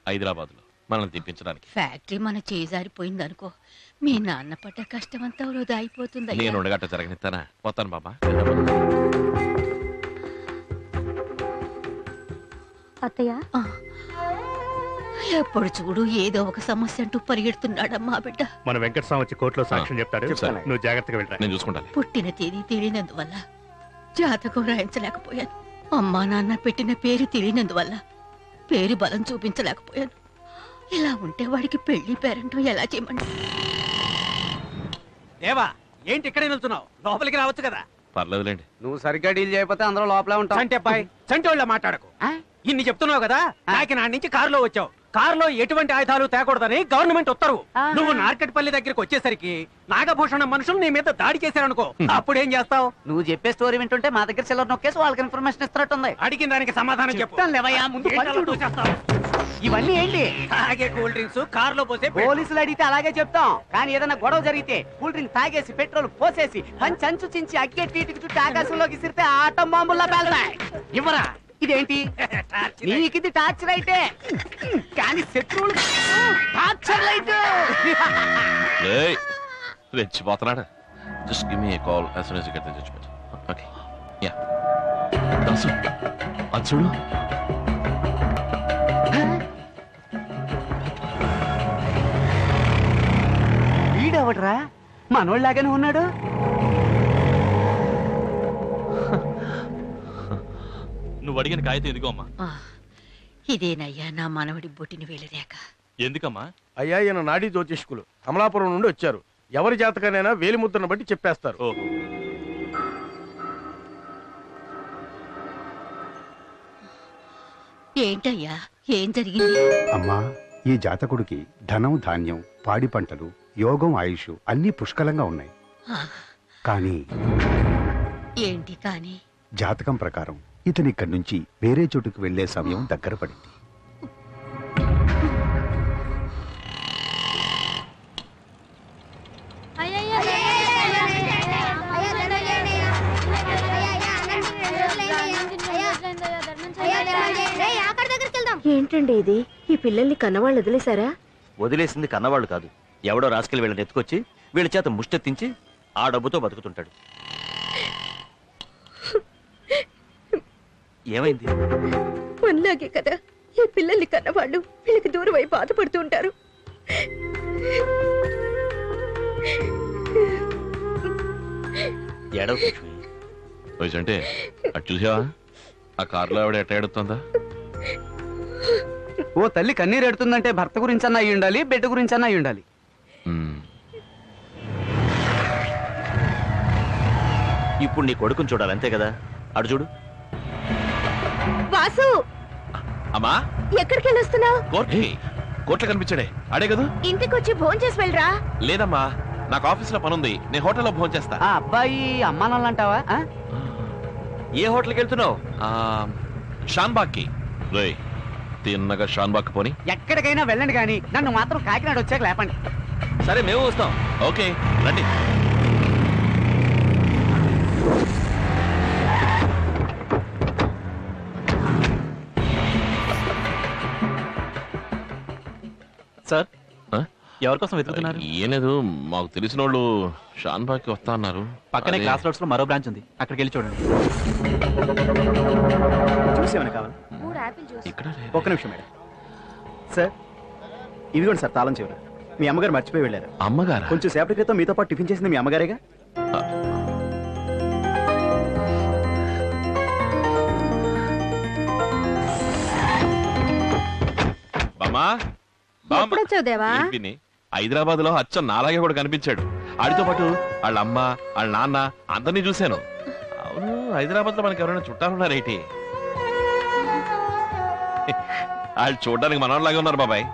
హైదరాబాద్ లో మనల్ని తెప్పించడానికి. ఫ్యాక్టరీ మన చేజారిపోయింది అనుకో, మీ నాన్న పడ్డ కష్టమంతా వృధా అయిపోతుంది. నేను ఉండగట్ట జరగనిస్తానా? పోతాను బాబా. అత్తయ్య, ఎప్పుడు చూడు ఏదో ఒక సమస్య అంటూ పరిగెడుతున్నాడమ్మా బిడ్డ. మన వెంకటస్వామి వచ్చి కోర్టులో సాక్ష్యం చెప్తాడు, నువ్వు జాగ్రత్తగా వెళ్ళరా. నేను చూసుకుంటాను. పుట్టిన తేదీ తెలియనందువల్ల జాతకం రాయించలేకపోయాను. అమ్మా నాన్న పెట్టిన పేరు తెలియనందువల్ల పేరు బలం చూపించలేకపోయాను. ఇలా ఉంటే వాడికి పెళ్లి పేరంటూ ఎలా చేయమండి? దేవా, ఏంటి ఇక్కడే నిల్చున్నావు? లోపలికి రావచ్చు కదా. పర్లేదులేండి. నువ్వు సరిగ్గా డీల్ చేయకపోతే అందరూ లోపలే ఉంటావు. అంటే అబ్బాయి చంటోళ్ళ మాట్లాడకు. ఇన్ని చెప్తున్నావు కదా, కాకినాడ నుంచి కారులో వచ్చావు. కారులో ఎటువంటి ఆయుధాలు తేకూడదని గవర్నమెంట్ ఉత్తర్వు. నువ్వు నార్కెట్పల్లి దగ్గరికి వచ్చేసరికి నాగభూషణం మనుషులు నీ మీద దాడి చేశారనుకో, అప్పుడేం చేస్తావు? నువ్వు చెప్పే స్టోరీ వింటుంటే మా దగ్గర చిల్లర నొక్కేసి వాళ్ళకి ఇన్ఫర్మేషన్ ఇస్తున్నట్టుంది. అడిగిన దానికి సమాధానం చెప్పు. ఇవన్నీ ఏంటి? తాగే కూల్ డ్రింక్స్ కారులో పోసే పోలీసులు అడిగితే అలాగే చెప్తాం, కానీ ఏదైనా గొడవ జరిగితే కూల్ డ్రింక్ తాగేసి పెట్రోల్ పోసేసి పంచంచు చించి అగ్గే టీటికి చుట్టూ ఆకాశంలోకి సిరితే ఆటం బాంబుల్లా పేలుతాయి. ఇవ్వరా? ఇదేంటి? నీకిది టార్చర్ అయితే, కానీ శత్రువులు టార్చర్ లైట్. రెచ్చిపోతున్నాడు. Just give me a call as soon as you get the judgment. Okay. Yeah. Dasu, అది చూడు. వీడెవడ్రా? మనోళ్ళలాగానే ఉన్నాడు. నువ్వు అడిగిన కాగితం ఎందుకో అమ్మా? ఇదేనయ్యా నా మనవడి బొట్టిని వేలిరేక. ఎందుకమ్మా? అయ్యా, ఈయన నాడీ జ్యోతిష్కులు అమలాపురం నుండి వచ్చారు. ఎవరి జాతకానైనా వేలిముద్రను బట్టి చెప్పేస్తారు. ఓహో. ఏంటయ్యా, ఏం జరిగింది? అమ్మా, ఈ జాతకుడికి ధనం, ధాన్యం, పాడి పంటలు, యోగం, ఆయుష్ అన్ని పుష్కలంగా ఉన్నాయి. కానీ ఏంటి కానీ? జాతకం ప్రకారం ఇతని ఇక్కడి నుంచి వేరే చోటుకు వెళ్లే సమయం దగ్గర పడింది. ఏంటండి ఇది? ఈ పిల్లల్ని కన్నవాళ్ళు వదిలేశారా? వదిలేసింది కన్నవాళ్ళు కాదు, ఎవడో రాసుకెళ్ళి వీళ్ళని ఎత్తుకొచ్చి వీళ్ళ చేత ముష్టెత్తించి ఆ డబ్బుతో బతుకుతుంటాడు. ఏమైంది? మనలాగే కదా ఈ పిల్లల్ని కన్నవాళ్ళు వీళ్ళకి దూరం అయి బాధపడుతూ ఉంటారు. అంటే అటు చూసావా? ఆ కారులో ఆవిడ ఎట్లా ఎడుతుందా? ఓ తల్లి కన్నీరు ఎడుతుందంటే భర్త గురించి అన్న అయి ఉండాలి, బిడ్డ గురించి అన్న అయి ఉండాలి. ఇప్పుడు నీ కొడుకుని చూడాలి, అంతే కదా? అడు చూడు. వాసు, అమ్మా ఎక్కడికి వెళ్ళొస్తున్నావు? కోట్ల కనిపించాడే, ఆడే కదా. ఇంటికి వచ్చి భోజనం చేసి వెళ్ళరా. లేదమ్మా, నాకు ఆఫీస్ లో పనుంది, నేను హోటల్లో భోజనం చేస్తా. ఆ అబ్బాయి అమ్మానాలు అంటావా? ఏ హోటల్కి వెళ్తున్నావు? షాన్బాగ్ కి. తిన్నగా షాన్బాగ్ పోని. ఎక్కడికైనా వెళ్ళండి, కానీ నన్ను మాత్రం కాకినాడ వచ్చాక లేపండి. సరే, మేము వస్తాం. ఓకే, రండి. సార్, ఎవరికోసం వెతుకుతున్నారు? ఏం లేదు, మాకు తెలిసిన వాళ్ళు షాన్బాగ్ కి వస్తా అన్నారు. పక్కనే క్లాస్ రోడ్స్ లో మరో బ్రాంచ్ ఉంది, అక్కడికి వెళ్ళి చూడండి. చూసేమన్నా కావాలి? ఒక్క నిమిషం మేడం. సార్, ఇదిగోండి సార్ తాళం చెవులు. మీ అమ్మగారు మర్చిపోయి వెళ్ళారు. అమ్మగారు? కొంచెం సేపటి క్రితం మీతో పాటు టిఫిన్ చేసింది మీ అమ్మగారేగా. హైదరాబాద్ లో అచ్చం నాలాగే కూడా కనిపించాడు. ఆడితో పాటు వాళ్ళ అమ్మ, వాళ్ళ నాన్న అందరినీ చూశాను. అవును, హైదరాబాద్ లో మనకి ఎవరైనా చుట్టాలున్నారేంటి? వాళ్ళు చూడడానికి మనోళ్ళలాగే ఉన్నారు బాబాయ్.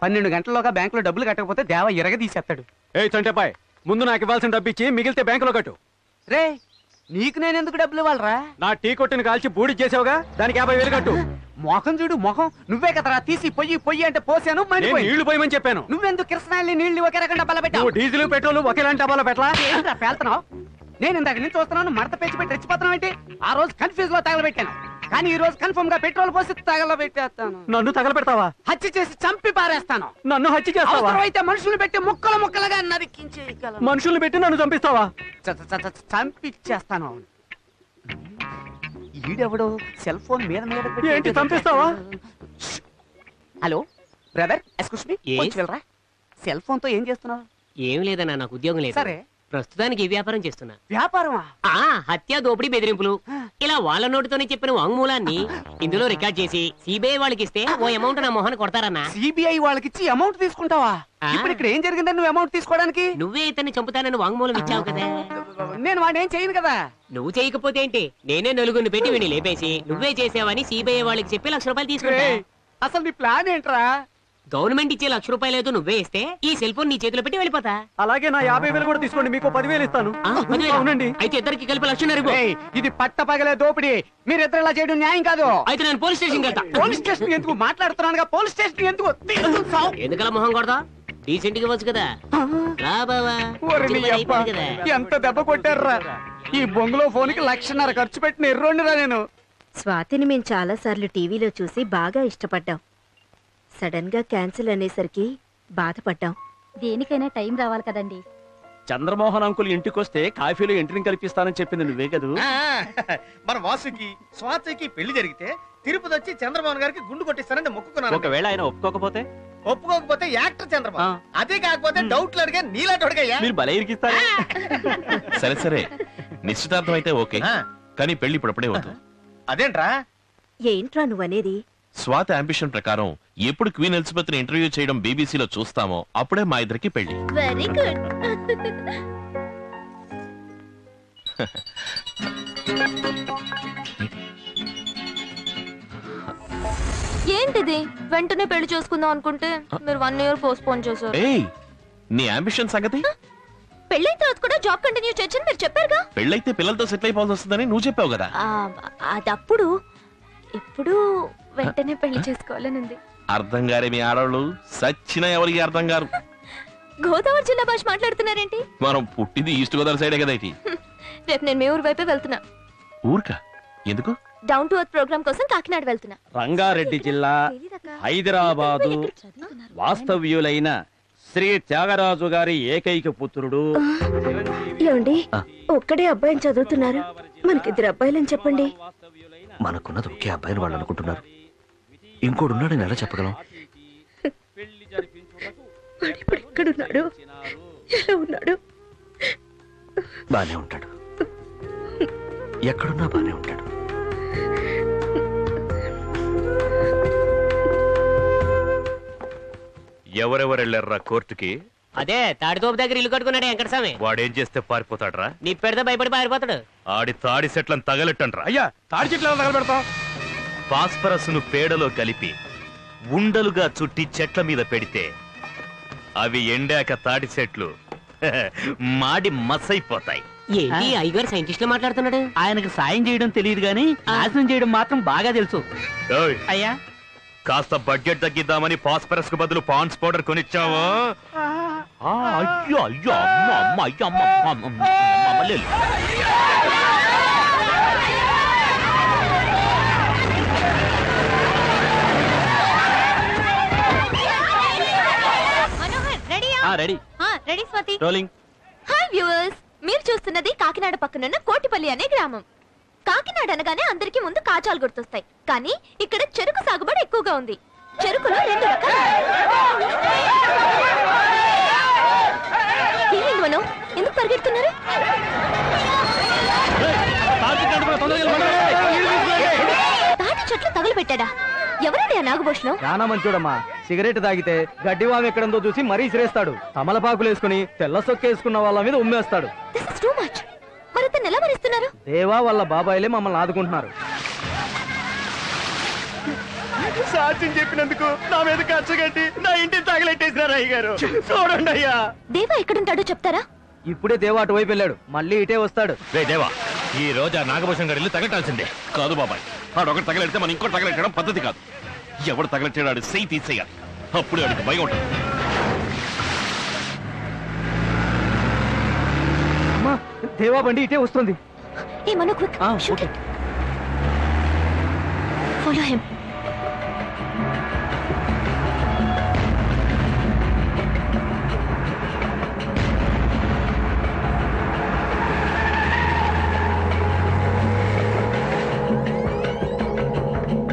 12 గంటల్లోగా బ్యాంకులో డబ్బులు కట్టకపోతే దేవ ఎరగ తీసేస్తాడు. ఏ చంటేపాయ్, ముందు నాకు ఇవ్వాల్సిన డబ్బు ఇచ్చి మిగిలితే బ్యాంకులో కట్టు. రే, నీకు నేను ఎందుకు డబ్బులు ఇవ్వాలరా? నా టీ కొట్టిని కాల్చి బూడి చేసావుగా, దానికి 50,000 కట్టు. మొఖం చూడు, మొఖం. నువ్వే కదరా తీసి పొయ్యి అంటే పోసాను, నీళ్లు పోయమని చెప్పాను. నువ్వెందుకు కిరసనాయల్ని నీళ్లు ఒకే రకం డబ్బాలో పెట్టావు? డీజిల్ పెట్రోల్ ఒకేలాంటి డబ్బాలో పెట్టలా? పేలుతున్నావు. నేను ఇందాక నుంచి చూస్తున్నాను, మడత పెంచి పెట్టి రెచ్చిపోతున్నావు ఏంటి? ఆ రోజు కన్ఫ్యూజ్ లో తగలబెట్టాను. కానీ ఈ రోజు కన్ఫర్మ్ గా పెట్రోల్ పోసి తగలబెట్టేస్తాను. నన్ను తగలబెడతావా? హత్య చేసి చంపి పారేస్తాను. నన్ను హత్య చేస్తావా? అవసరమైతే మనుషులు పెట్టి ముక్కలు ముక్కలుగా నరికించేయగలను. మనుషుల్ని పెట్టి నన్ను చంపిస్తావా? చంపిచ్చేస్తాను. ఈడెవడో సెల్ ఫోన్ మీద మీద పెట్టి- ఏంటి చంపిస్తావా? హలో బ్రదర్, ఎక్స్క్యూజ్ మీ, కొంచెం వెళ్ళరా. సెల్ ఫోన్ తో ఏం చేస్తున్నావు? ఏం లేదన్నా, నాకు ఉద్యోగం లేదు. సరే, ప్రస్తుతానికి ఈ వ్యాపారం చేస్తున్నా. వ్యాపారమా? హత్య, దోపిడీ, బెదిరింపులు ఇలా వాళ్ళ నోటితోనే చెప్పిన వాంగ్మూలాన్ని ఇందులో రికార్డ్ చేసి సిబిఐ వాళ్ళకి ఇస్తే ఓ అమౌంట్ నా మొహాన్ని కొడతారన్నా. సిబిఐ వాళ్ళకి ఇచ్చి అమౌంట్ తీసుకుంటావా? ఇప్పుడు ఇక్కడ ఏం జరిగిందని నువ్వు అమౌంట్ తీసుకోవడానికి? నువ్వే ఇతన్ని చంపుతానని వాంగ్మూలం ఇచ్చావు కదా. నేను వాడిని ఏం చేయను కదా. నువ్వు చేయకపోతే ఏంటి, నేనే నలుగురిని పెట్టి వీడిని లేపేసి నువ్వే చేసావని సిబిఐ వాళ్ళకి చెప్పి ₹1,00,000 తీసుకుంటా. అసలు నీ ప్లాన్ ఏంట్రా? గవర్నమెంట్ ఇచ్చే ₹1,00,000 ఏదో నువ్వే ఇస్తే ఈ సెల్ ఫోన్ నీ చేతిలో పెట్టి వెళ్ళిపోతా. అలాగే నా 50,000 కూడా తీసుకోండి, మీకు 10,000 ఇస్తాను. 10,000? అవునండి. అయితే ఇద్దరికి కలిపి ₹1,00,000. ఇది పట్ట పగలే దోపిడి. మీరిద్దరు ఇలా చేయడం న్యాయం కాదు. అయితే నేను పోలీస్ స్టేషన్ వెళ్తా. పోలీస్ స్టేషన్ ఎందుకు మాట్లాడుతున్నాను? పోలీస్ స్టేషన్ ఎందుకు? ఎందుకలా మొహం కొడతా? డీసెంట్ గా వచ్చు కదా. రా బావా, ఓరి నీ చిన్న అబ్బ, అయిపోయింది కదా. ఎంత దెబ్బ కొట్టారా! ఈ బొంగులో ఫోన్ కి ₹1,00,000 ఖర్చు పెట్టిన ఎర్రోండిరా నేను. స్వాతిని మేము చాలా సార్లు టీవీలో చూసి బాగా ఇష్టపడ్డాం. సడన్ గా క్యాన్సిల్ అనేసరికి బాధపడ్డాం. దేనికైనా టైం రావాలి కదండి. చంద్రమోహన్ అంకుల్ ఇంటికొస్తే కాఫీలో ఎంట్రీని కల్పిస్తానని చెప్పింది నువ్వే కదూ? మన వాసుకి స్వాతికి పెళ్లి జరిగితే తిరుపతి వచ్చి చంద్రబాబు గారికి గుండు కొట్టిస్తానని మొక్కుకున్నాను. ఒకవేళ ఆయన ఒప్పుకోకపోతే? ఒప్పుకోకపోతే యాక్టర్ చంద్రబాబు, అదే కాకపోతే డౌట్లు అడిగే నీలాటోడిగయ్యా. మీరు బల ఇరికిస్తారు. సరే సరే, నిశ్చితార్థం అయితే ఓకే, కానీ పెళ్లి ఇప్పుడప్పుడే వద్దు. అదేంట్రా? ఏంట్రా నువ్వనేది? స్వాతి అంబిషన్ ప్రకారం ఎప్పుడు క్వీన్ ఎలిజబెత్ ని ఇంటర్వ్యూ చేయడం బీబీసీలో చూస్తామో అప్పుడే మా ఇద్దరికి పెళ్లి. Very good. ఏంటిది? వెంటనే పెళ్లి చేసుకుందాం అనుకుంటే మీరు 1 year పోస్ట్పోన్ చేశారు. ఏయ్, నీ అంబిషన్ సంగతి? పెళ్ళైన తర్వాత కూడా జాబ్ కంటిన్యూ చేయొచ్చని మీరు చెప్పారుగా. పెళ్ళైతే పిల్లలతో సెటిల్ అయిపోవాల్సి వస్తుందని నువ్వు చెప్పావు కదా. అదప్పుడు ఇప్పుడు వెంటనే పెళ్లి చేసుకోవాలని ఉంది. అర్థం గారే మీ ఆడవాళ్ళు సచ్చిన ఎవరికి అర్థం గారు. గోదావరి జిల్లా భాష మాట్లాడుతున్నారేంటి? మనం పుట్టింది ఈస్ట్ గోదావరి సైడే కదా. ఇది రేపు నేను మీ ఊరు వైపే వెళ్తున్నా. ఊరికా? ఎందుకు? డౌన్ టు ఎర్త్ ప్రోగ్రామ్ కోసం కాకినాడ వెళ్తున్నా. రంగారెడ్డి జిల్లా హైదరాబాదు వాస్తవ్యులైన శ్రీ త్యాగరాజు గారి ఏకైక పుత్రుడు. ఏమండి, ఒక్కడే అబ్బాయిని చదువుతున్నారు, మనకిద్దరు అబ్బాయిలని చెప్పండి. మనకున్నది ఒకే అబ్బాయిని వాళ్ళు అనుకుంటున్నారు, ఇంకోడు ఉన్నాడని ఎలా చెప్పగలం? ఇప్పుడు ఎక్కడున్నాడు? ఎలా ఉన్నాడు? బానే ఉంటాడు, ఎక్కడున్నా బానే ఉంటాడు. ఎవరెవరెళ్ళారా కోర్టుకి? అదే తాడితోపు దగ్గర ఇల్లు కట్టుకున్నాడు వెంకటస్వామి. వాడేం చేస్తే పారిపోతాడ్రా? నీ పెడితే భయపడి పారిపోతాడు. ఆడి తాడి చెట్లను తగలెట్టండ్రా. అయ్యా, తాడి చెట్లు తగలబెడతాం. ఫాస్ఫరస్ ను పేడలో కలిపి ఉండలుగా చుట్టి చెట్ల మీద పెడితే అవి ఎండాక తాడి చెట్లు మాడి మసైపోతాయి. ఏంటి అయ్యగారు సైంటిస్ట్ లో మాట్లాడుతున్నాడు? ఆయనకు సాయం చేయడం తెలియదు గానీ నాశనం చేయడం మాత్రం బాగా తెలుసు. ఓయ్, అయ్యా, కాస్త బడ్జెట్ తగ్గిద్దామని ఫాస్ఫరస్ కు బదులు పాండ్స్ పౌడర్ కొనిచ్చావా? అయ్యో అయ్యో, అమ్మ అమ్మ, అయ్యో అమ్మ, అమ్మ, అమ్మ, అమ్మ, లేదు. Ready Swathi. Rolling. Hi viewers, మీరు చూస్తున్నది కాకినాడ పక్కనున్న కోటిపల్లి అనే గ్రామం. కాకినాడ అనగానే అందరికీ ముందు కాచాలు గుర్తొస్తాయి, కానీ ఇక్కడ చెరుకు సాగుబడి ఎక్కువగా ఉంది. చెరుకులో 2 రకాలు. ఏమైంది మనం? ఎందుకు పరిగెడుతున్నారు? తాటి చెట్లు తగులుపెట్టాడా? ఎవరండి ఆ నాగభూషణం? చాలా మంచోడమ్మా. సిగరెట్ తాగితే గడ్డివాము ఎక్కడంతో చూసి మరీ సిరేస్తాడు. తమలపాకులు వేసుకుని తెల్ల సొక్కేసుకున్న వాళ్ళ మీద ఉమ్మేస్తాడు. This is too much. మరి అతన్ని ఎలా భరిస్తున్నారు? దేవా వాళ్ళ బాబాయిలే మమ్మల్ని ఆదుకుంటున్నారు. సాక్ష్యం చెప్పినందుకు నా మీద కచ్చగట్టి నా ఇంటిని తగలెట్టేసినారు అయ్యగారు. చూడండి అయ్యా. దేవా ఎక్కడుంటాడో చెప్తారా? ఇప్పుడే దేవా అటువైపు వెళ్ళాడు, మళ్ళీ ఇటే వస్తాడు. రే దేవా, ఈ రోజు ఆ నాగభూషణ్ గారి ఇల్లు తగలటాల్సిందే. కాదు బాబాయ్, వాడొకటి తగలెడితే మనం ఇంకోటి తగలెట్టడం పద్ధతి కాదు. ఎవడు తగలెట్టాడు సెయి తీసేయాలి, అప్పుడే వాడికి భయం ఉంటుంది. అమ్మా, దేవా బండి ఇటే వస్తుంది. ఏ మనో క్విక్. Follow him.